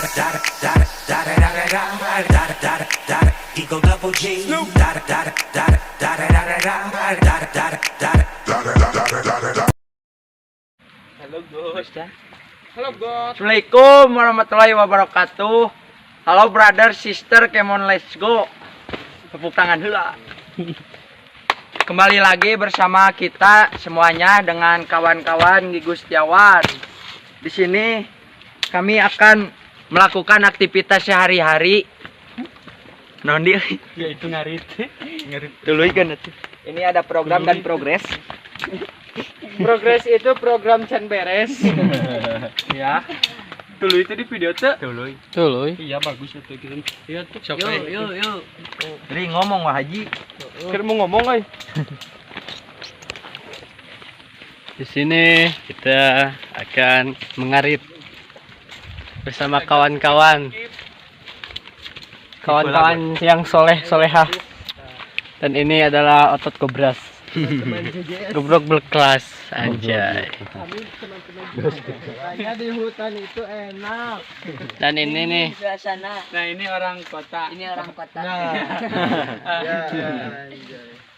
Eagle double G. Halo Gus. Halo God. Assalamualaikum warahmatullahi wabarakatuh. Halo brother, sister, come on let's go. Tepuk tangan heula. Kembali lagi bersama kita semuanya dengan kawan-kawan Gigus Setiawan. Di sini kami akan melakukan aktivitas sehari-hari. Non dia Ya itu ngarit. dulu kan itu. Ini ada program dan progres. Progres itu program can beres. Ya. Dulu itu di video tuh. Dulu. Iya bagus itu gitu. Iya tuh. Yuk. Jadi ngomong Wah Haji. Kira mau ngomong ay. Di sini kita akan mengarit bersama kawan-kawan yang solehah. Dan ini adalah otot kobras. Gebrok berkelas anjay. Kayaknya di hutan itu enak. Dan ini nih Nah ini orang kota.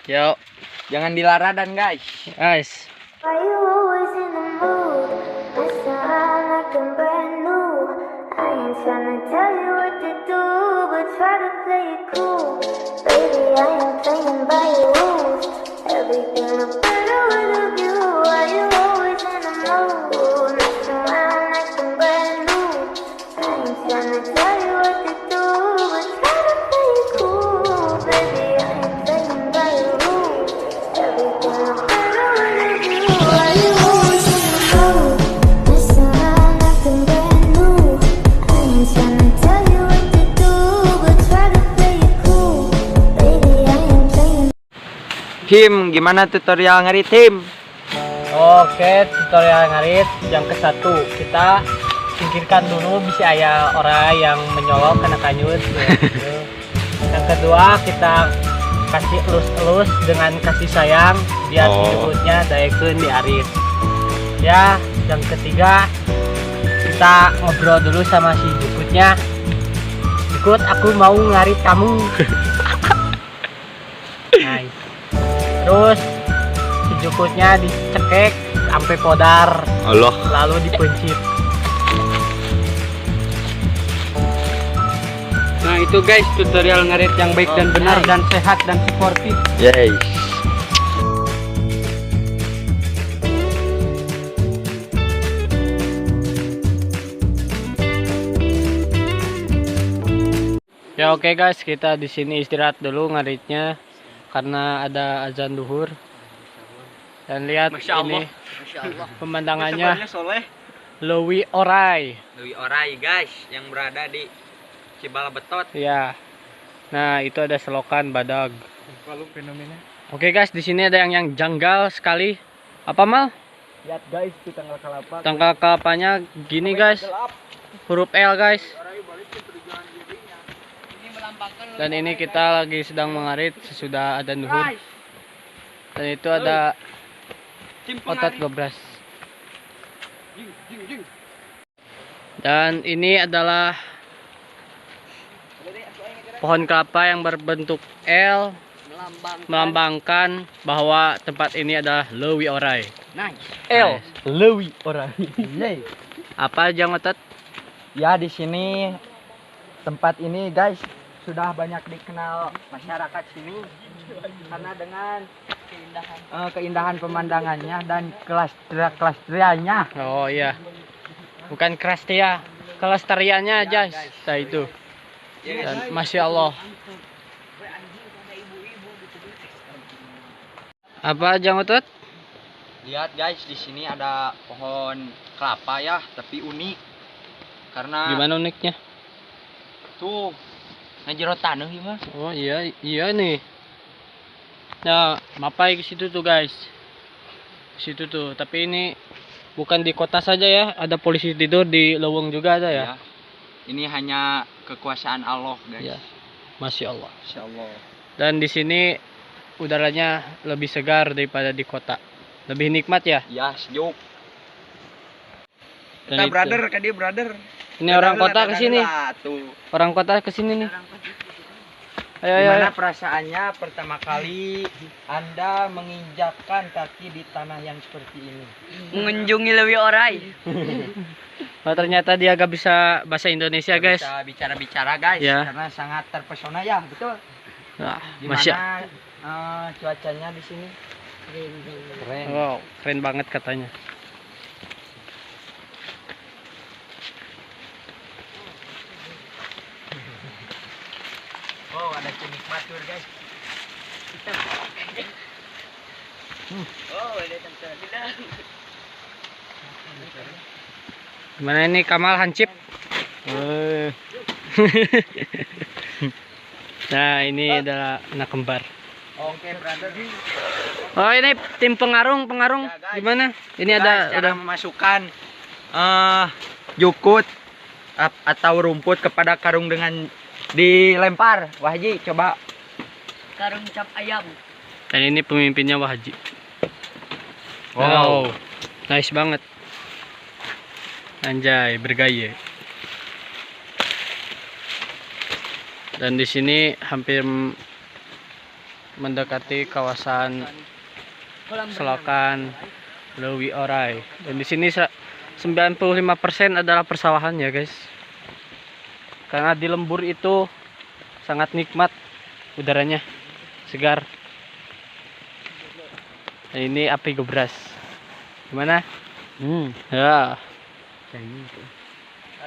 yuk Jangan dilaradan guys. guys. Why you always in the mood? Messing around like I'm brand new. I ain't tryna tell you what to do, but try to play it cool. Baby, I ain't playing by your rules. Everything look better with a view. Why you always in the mood? Messing around like I'm brand new. I ain't tryna tell you what to do, but try to play it cool. Baby, I ain't playing by your rules. Everything look better with a view. Why you always in the mood? Messing around like I'm brand new. I ain't tryna tell you what to do, but try to play it cool. Baby, I ain't playing. Him, gimana tutorial ngarit Him? Oke, tutorial ngarit yang ke-1 kita singkirkan dulu bisa aya orang yang menyolok kena kanyut. Yang kedua kita kasih elus-elus dengan kasih sayang biar hidupnya daekeun di arit. Ya, yang ketiga kita ngobrol dulu sama si jukutnya. Jukut, aku mau ngarit kamu. Nice. Terus si jukutnya dicekek sampai podar. Allah. Lalu dipencit. Nah itu guys tutorial ngarit yang baik dan benar dan sehat dan sportif. Yes. Ya oke guys, kita di sini istirahat dulu ngaritnya karena ada azan duhur. Dan lihat ini pemandangannya Lewi Orai. Lewi Orai guys yang berada di Cibala Betot. Ya. Nah, itu ada selokan badag. Kalau fenomena. Oke guys, di sini ada yang janggal sekali. Apa mal? Lihat guys itu tanggal kelapa. Tanggal kelapanya gini guys. Huruf L guys. Dan ini kita lagi sedang mengarit sesudah adzan duhur. Dan itu ada otot gobras. Dan ini adalah pohon kelapa yang berbentuk L melambangkan bahwa tempat ini adalah Lewi Orai. L. Lewi Orai. Apa Jang Otot? Ya di sini tempat ini guys sudah banyak dikenal masyarakat sini karena dengan keindahan pemandangannya dan kelestariannya. Oh iya. Bukan Krastia, kelestariannya aja. Nah itu. Dan Masya Allah. Apa Jang Otot? Lihat guys di sini ada pohon kelapa ya tapi unik karena Gimana uniknya? tuh ngejero tanah ya mas. Oh iya nih. Nah, mapai ke situ tuh guys. Ke situ tuh. Tapi ini bukan di kota saja ya. Ada polisi tidur di lowong juga ada ya. Ini hanya kekuasaan Allah guys. Ya. Masya Allah. Insya Allah. Dan di sini udaranya lebih segar daripada di kota. Lebih nikmat ya. Ya sejuk. Dan itu. Kan dia brother. Ini orang kota ke sini. Tuh. Orang kota ke sini nih. Ayo, ayo, Gimana ayo. perasaannya pertama kali Anda menginjakkan kaki di tanah yang seperti ini? Mengunjungi Lewi Orai. Oh, ternyata dia gak bisa bahasa Indonesia, guys. Bisa bicara-bicara guys, Ya. karena sangat terpesona ya, betul. Nah, Gimana cuacanya di sini? Keren. Wow, keren banget katanya. Oh, ada penikmat tour guys. Oh, ada tempat. Gimana ini Kamal Hancip? Nah, ini adalah anak kembar. Oke, brother. Oh, ini tim pengarung. Ya, guys. Gimana? Ini Guys, ada cara memasukkan jukut atau rumput kepada karung dengan dilempar. Wah Haji, coba. Karung cap ayam. dan ini pemimpinnya Wahji. Wow. Nice banget. Anjay, bergaya. Dan di sini hampir mendekati kawasan selokan Lewi Orai. Dan di sini 95% adalah persawahan ya, guys. Karena di lembur itu sangat nikmat udaranya, segar. Dan ini api gebras. Gimana? Ya.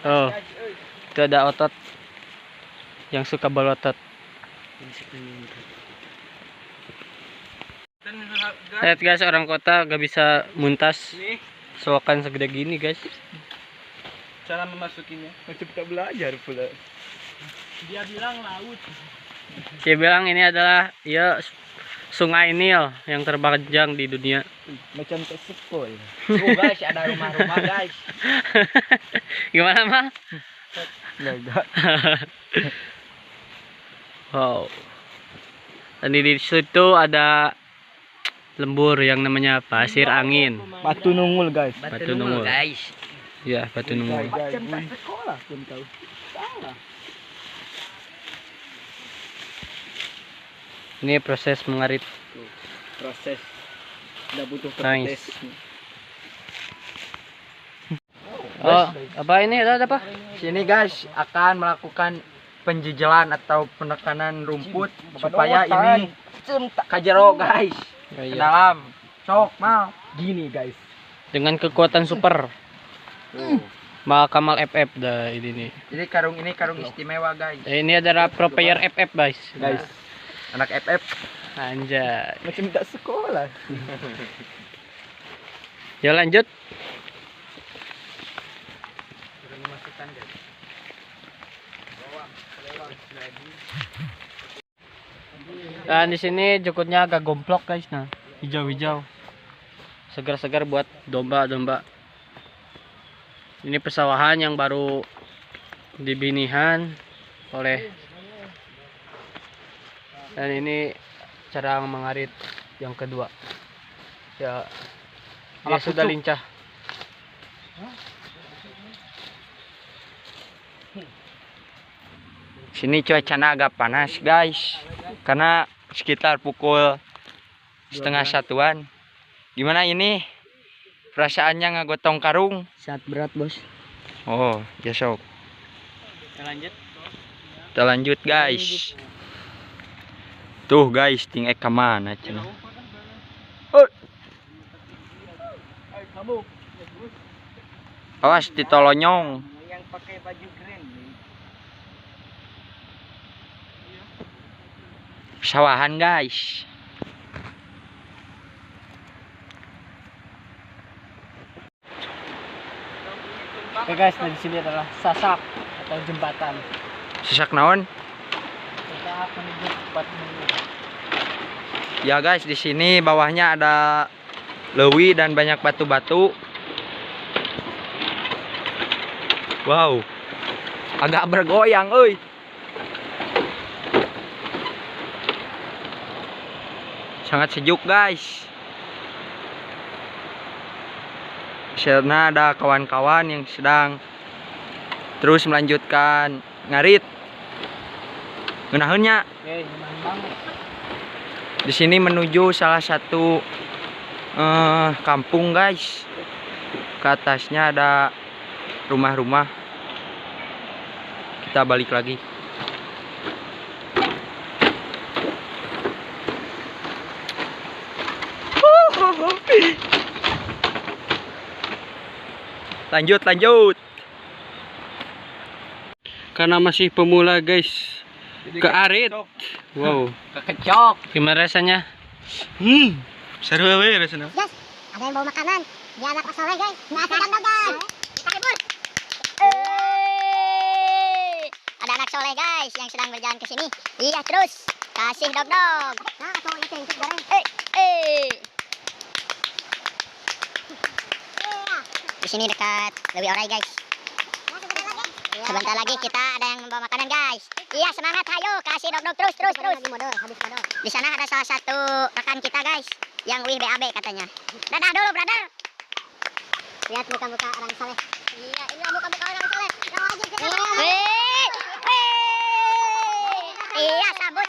Oh, itu ada otot yang suka balotot. Lihat guys, orang kota gak bisa muntas selokan segede gini guys. Cara memasukinya. Macam tak belajar pula. Dia bilang ini adalah ya sungai Nil yang terpanjang di dunia. Macam tak sepol. Oh guys, ada rumah-rumah guys. Gimana mah? Enggak. Wow. Dan di situ ada lembur yang namanya pasir angin. Batu nungul guys. Batu nungul. guys. Ya, batu nungul. Macam tak sekolah pun tahu. Ini proses mengarit. Proses. Udah butuh Nice. Oh, apa ini? Ada apa? Sini guys akan melakukan penjejelan atau penekanan rumput supaya ini kajero guys. Oh, Ke iya. dalam. Sok mau. Gini guys. Dengan kekuatan super. Mal Kamal FF dah ini nih. Jadi karung ini karung istimewa guys. Ini adalah pro player FF guys. Guys. Anak FF. Anjay. Macam tak sekolah. Ya lanjut. Dan di sini jukutnya agak gomplok guys, nah hijau-hijau, segar-segar buat domba-domba. Ini pesawahan yang baru dibinihan oleh, dan ini cara mengarit yang kedua. Ya, dia sudah lincah. Sini cuacanya agak panas guys. Karena sekitar pukul 12:30-an. Gimana ini? Perasaannya ngagotong karung? Sangat berat bos. Oh, ya sok. Kita lanjut. Kita lanjut guys. Tuh guys, tinggal ke mana cenah? Awas ditolonyong. Yang pakai baju keren. Pesawahan guys. Oke guys, nah di sini adalah sasak atau jembatan. Sesak naon? Kita menuju tempat Ya guys, di sini bawahnya ada lewi dan banyak batu-batu. Wow. Agak bergoyang, euy. Sangat sejuk, guys. Di sana ada kawan-kawan yang sedang terus melanjutkan ngarit. Ngeunahunnya Oke, nyaman banget. di sini menuju salah satu kampung guys. Ke atasnya ada rumah-rumah. Kita balik lagi. Lanjut. Karena masih pemula guys, ke arit. Wow. Kekecok. Gimana rasanya? Seru we rasanya. Yes, ada yang bawa makanan. Dia anak soleh guys. Nasi dang-dang. Kita ada anak soleh guys yang sedang berjalan ke sini. Iya terus kasih dog-dog. Nah, atau itu yang goreng. Di sini dekat Lewi Orai guys. Sebentar lagi kita ada yang membawa makanan guys. Iya semangat, ayo kasih dog-dog terus. Habis modal. Di sana ada salah satu rekan kita guys yang wih BAB katanya. Dadah dulu brother. Lihat muka-muka orang soleh. Iya, ini muka-muka orang soleh. Yang wajib kita. Iya, sambut.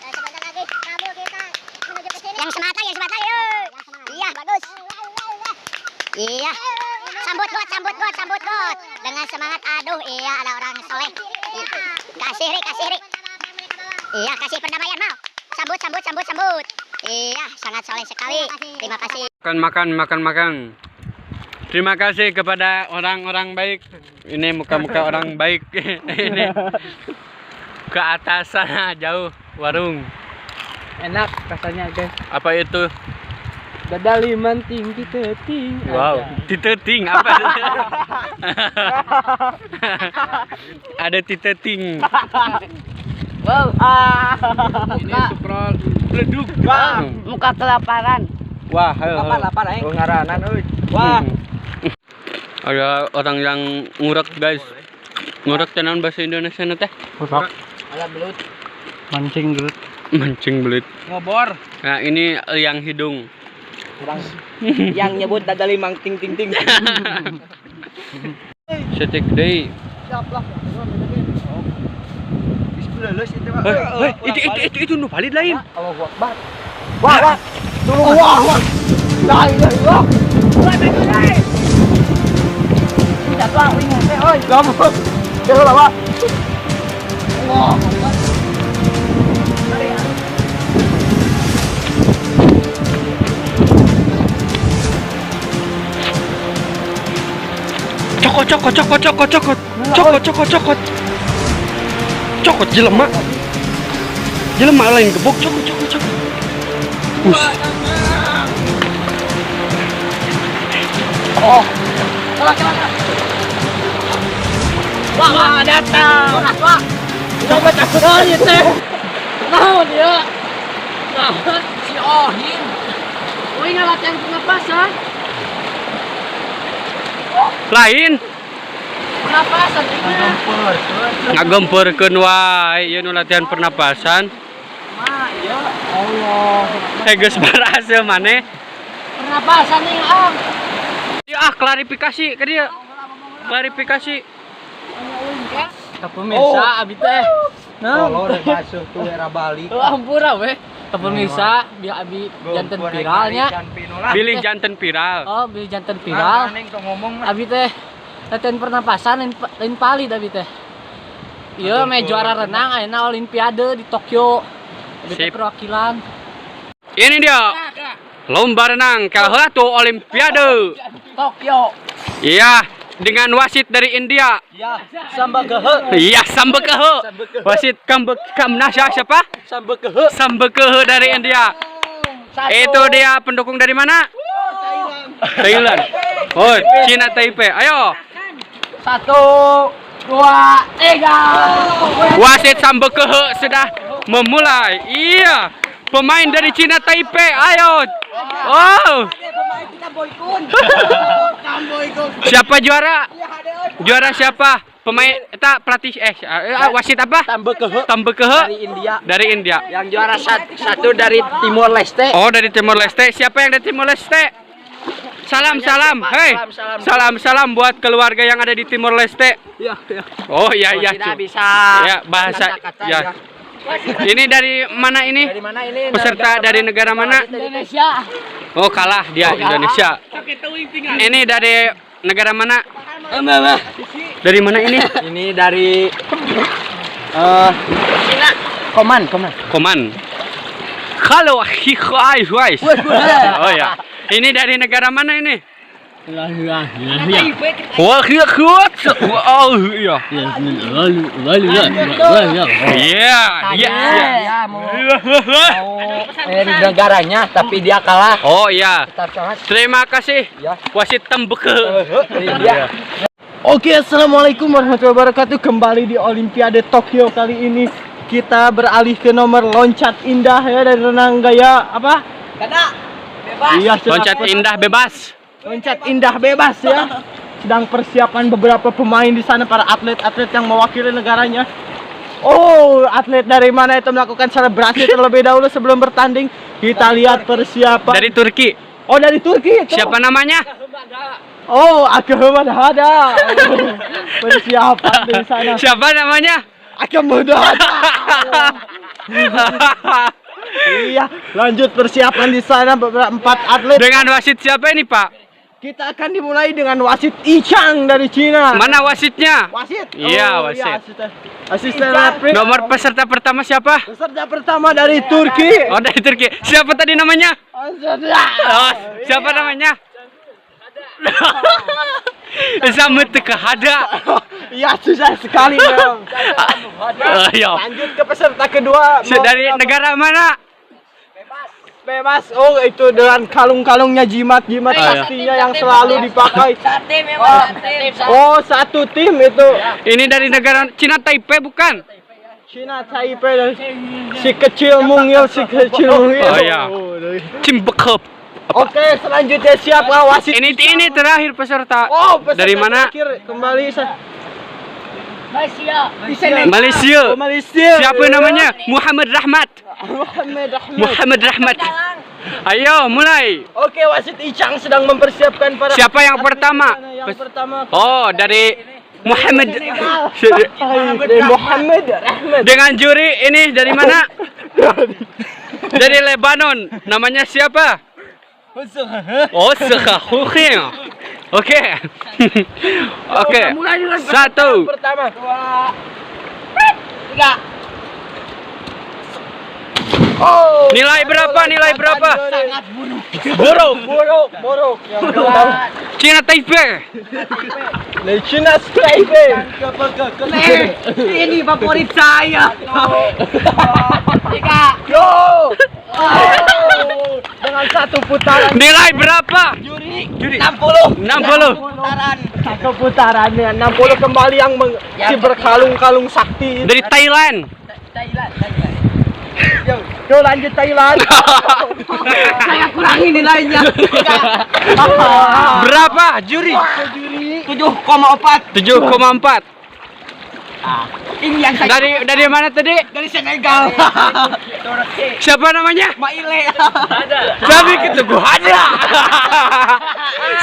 Dan sebentar lagi kamu kita menuju ke sini. Yang semangat yuk. Iya, bagus. Iya. Sambut got. Dengan semangat, aduh, iya ada orang soleh. Kasih Rik. Iya, kasih perdamaian mau. Sambut. Iya, sangat soleh sekali. Terima kasih. Makan. Terima kasih kepada orang-orang baik. Ini muka-muka orang baik. Ini ke atas sana jauh warung. Enak rasanya guys. Apa itu? Dadaliman tinggi teting. Wow, titeting apa? Ada titeting. Wow. Ini suprol leduk. Muka kelaparan. Wah, Lapar aing. Ngaranan euy. Wah. Ada orang yang ngurek guys. Ngurek tenan bahasa Indonesia teh. Ala belut. Mancing belut. Ngobor. Nah, ini yang hidung. Yang nyebut dadalimang ting. Setik deui. Itu nu valid lain. Allahu Akbar. Wah. Tolong. Wah. La ilaha illallah. Jatuh ingat teh euy. Gampang. Jauh lah, Pak. Allah. Cokot jelema lain gebok cokot. Oh. Wah, datang. Wah. Coba takut aja teh. Naon dia? Naon si Ohim. Woi latihan pernapasan. Lain Pernapasan ini. ngagempurkeun wae ieu nu latihan pernapasan. Mah, ya Allah. Geus barasa maneh. Pernapasan nih, Ang. Klarifikasi ke dia. Klarifikasi. Ka pemirsa abi teh. Kalau udah masuk tuh era balik. Ampura we. Ka pemirsa biar abi janten viralnya. Pilih janten viral. Oh, bilih janten viral. Abi teh latihan pernapasan lain palid abi teh. Iya, me juara renang ayeuna olimpiade di Tokyo. Abi teh Sip. perwakilan. Ini dia. Lomba renang kalah tuh olimpiade. Tokyo. Iya, dengan wasit dari India. Ya, Sambagehe. Iya, Sambekehe. Wasit Kamnasya siapa? Sambekehe dari India. Itu dia pendukung dari mana? Thailand. Oh, Cina Taipei. Ayo. 1, 2, 3. Wasit Sambekehe sudah memulai. Iya. Pemain dari Cina Taipei. Ayo. Oh. Siapa juara? Juara siapa? Pemain eta pelatih wasit apa? Sambekehe dari India. Yang juara satu dari Timor Leste. Oh, dari Timor Leste. Siapa yang dari Timor Leste? Salam. Hei. Salam buat keluarga yang ada di Timor Leste. Iya. Oh iya. Tidak bisa. Ya, bahasa. kata-kata, Ya. Ini dari mana ini? Dari mana ini? Peserta dari negara mana? Indonesia. Oh, kalah dia Indonesia. Ini dari negara mana? Dari mana ini? Ini dari Koman. Halo, guys. Oh ya. Ini dari negara mana ini? Wah, oh iya. Iya. Dari negaranya, tapi dia kalah. Oh iya. Kita Terima kasih. Ya. Wasit Tembeke. Dia. Oke, assalamualaikum warahmatullahi wabarakatuh. Kembali di Olimpiade Tokyo kali ini kita beralih ke nomor loncat indah ya, dari renang gaya apa? Iya, Loncat indah bebas. loncat indah bebas ya. Sedang persiapan beberapa pemain di sana, para atlet-atlet yang mewakili negaranya. Oh, atlet dari mana itu melakukan selebrasi terlebih dahulu sebelum bertanding. Kita lihat persiapan. Dari Turki. Oh, dari Turki itu. Siapa namanya? Oh, Ahmad Hada. Persiapan di sana. Siapa namanya? Ahmad Hada. Iya, lanjut persiapan di sana beberapa 4 atlet. Dengan wasit siapa ini, Pak? Kita akan dimulai dengan wasit Ichang dari Cina. Mana wasitnya? Wasit? Iya, Oh, wasit. Asisten referee. Nomor peserta pertama siapa? Peserta pertama dari Turki. Oh, dari Turki. Siapa tadi namanya? Oh, siapa namanya? Sama Teka Hada. Iya, susah sekali memang. Ayo. Lanjut ke peserta kedua. Dari negara mana? Bebas. Oh, itu dengan kalung-kalungnya jimat iya. pastinya yang selalu dipakai. Oh, satu tim itu. Ini dari negara Cina Taipei bukan? Cina Taipei dari si kecil mungil. Oh iya. Cimbekep. Oke, selanjutnya siapa wasit? Ini terakhir peserta. Oh, peserta Dari mana? terakhir. Kembali Malaysia. Oh, Malaysia. Siapa namanya? Muhammad Rahmat. Muhammad Rahmat. Ayo, mulai. Oke, wasit Ichang sedang mempersiapkan para. Siapa yang pertama? Yang pertama. Oh, dari Muhammad. Muhammad Rahmat. Dengan juri ini dari mana? Dari Lebanon. Namanya siapa? Oh, Sekhahukhing. Oke. Oke. Satu. Pertama. 2, 3. Oh. Nilai berapa? Sangat buruk. Yang kedua. Cina Taipei. Dari Cina Taipei. Ini favorit saya. 3. Yo. Dengan satu putaran. Nilai berapa? Juri 60. Satu putaran ya 60 kembali yang si berkalung-kalung sakti. Dari Thailand. Yo lanjut Thailand. Saya kurangi nilainya. Berapa juri? 7,4. 7,4. Ini yang saya Dari mana tadi? dari Senegal. Siapa namanya? Maile. Tapi ketemu ada.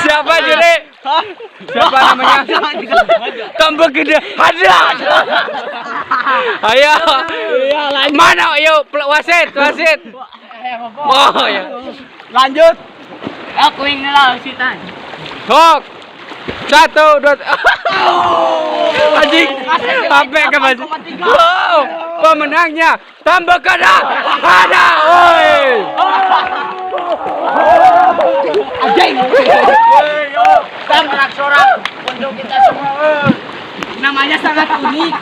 Siapa juri? Siapa namanya? Tambah gede ada. Ayo. Mana? Ayo wasit. Oh ya. Lanjut. Aku ingin wasitan. Hok. 1, 2. Anjing. Sampai ke baju. Wow. Pemenangnya tambah kada. Ada. Oi. Anjing. Dan sorak-sorak untuk kita semua. Namanya sangat unik.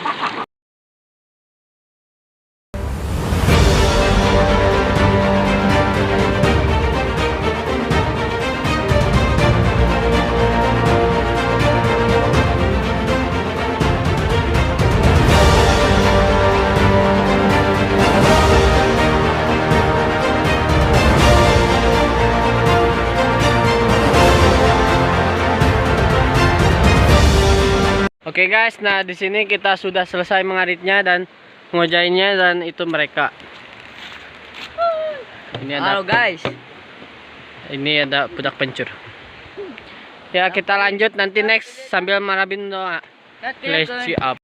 Oke guys, nah di sini kita sudah selesai mengaritnya dan ngojainya, dan itu mereka. Ini ada. Halo guys. Ini ada budak pencur. Ya kita lanjut nanti next sambil marabin doa. Let's see up.